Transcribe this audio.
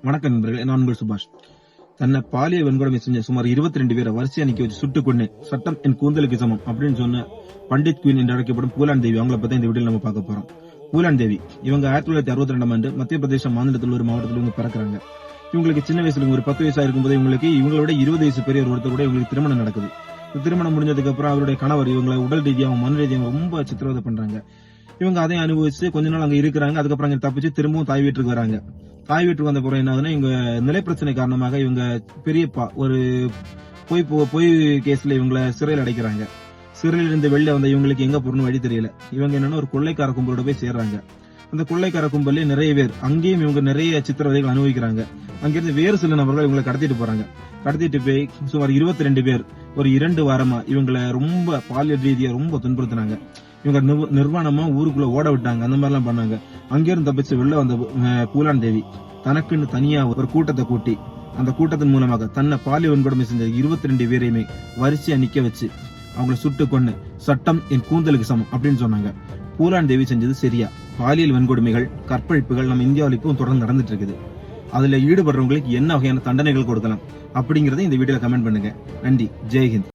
வணக்கம் நண்பர்களே, நான் உங்கள் சுபாஷ். தன்னை பாலியல் வன்கொடுமை செஞ்ச சுமார் 22 பேரை வரிசையா நிக்க வச்சு சுட்டுக் கொண்டு சட்டம் என் கூந்தலுக்கு சமம் அப்படின்னு சொன்ன பண்டிட் குயின் என்று அழைக்கப்படும் பூலான் தேவி அவங்களை பத்தி இந்த வீடியோல நம்ம பார்க்க போறோம். பூலான் தேவி இவங்க 1962 ஆண்டு மத்திய பிரதேச மாநிலத்தில் ஒரு மாவட்டத்தில் இவங்க பிறக்கிறாங்க. இவங்களுக்கு சின்ன வயசுல ஒரு 10 வயசா இருக்கும்போது இவங்களோட 20 வயசு பெரிய ஒருத்தர் கூட இவங்களுக்கு திருமணம் நடக்குது. திருமணம் முடிஞ்சதுக்கு அப்புறம் அவருடைய கணவர் இவங்களை உடல் ரீதியாகவும் மன ரீதியாகவும் ரொம்ப சித்திரவதை பண்றாங்க. இவங்க அதையும் அனுபவிச்சு கொஞ்ச நாள் அங்க இருக்கிறாங்க. அதுக்கப்புறம் அங்க தப்பிச்சு திரும்பவும் தாய் வீட்டுக்கு வராங்க. தாய் வீட்டுக்கு வந்த பிறகு என்ன ஆகுதுன்னா, இவங்க நிலை பிரச்சனை காரணமாக இவங்க பெரியப்பா ஒரு பொய் கேஸ்ல இவங்களை சிறையில் அடைக்கிறாங்க. சிறையில் இருந்து வெளில வந்த இவங்களுக்கு எங்க போறணும் வழி தெரியல. இவங்க என்னன்னா ஒரு கொள்ளைக்கார கும்பலோட போய் சேர்றாங்க. அந்த கொள்ளைக்கார கும்பல்ல நிறைய பேர் அங்கேயும் இவங்க நிறைய சித்திரவதைகள் அனுபவிக்கிறாங்க. அங்கிருந்து வேறு சில நபர்கள் இவங்களை கடத்திட்டு போறாங்க. கடத்திட்டு போய் சுமார் 22 பேர் ஒரு 2 வாரமா இவங்களை ரொம்ப பாலியல் ரீதியா ரொம்ப துன்புறுத்தினாங்க. இவங்க நிர்வாணமா ஊருக்குள்ள ஓட விட்டாங்க. அந்த மாதிரி எல்லாம் பண்ணாங்க. அங்கிருந்து தப்பிச்சு வெளில வந்த பூலான் தேவி தனக்குன்னு தனியா ஒரு கூட்டத்தை கூட்டி அந்த கூட்டத்தின் மூலமாக தன்னை பாலியல் வன்கொடுமை செஞ்ச 22 பேரையுமே வரிசையா நிக்க வச்சு அவங்களை சுட்டு கொண்டு சட்டம் என் கூந்தலுக்கு சமம் அப்படின்னு சொன்னாங்க. பூலான் தேவி செஞ்சது சரியா? பாலியல் வன்கொடுமைகள், கற்பழிப்புகள் நம்ம இந்தியாவில் இப்பவும் தொடர்ந்து நடந்துட்டு இருக்குது. அதுல ஈடுபடுறவங்களுக்கு என்ன வகையான தண்டனைகள் கொடுக்கலாம் அப்படிங்கறத இந்த வீடியோல கமெண்ட் பண்ணுங்க. நன்றி. ஜெய்ஹிந்த்.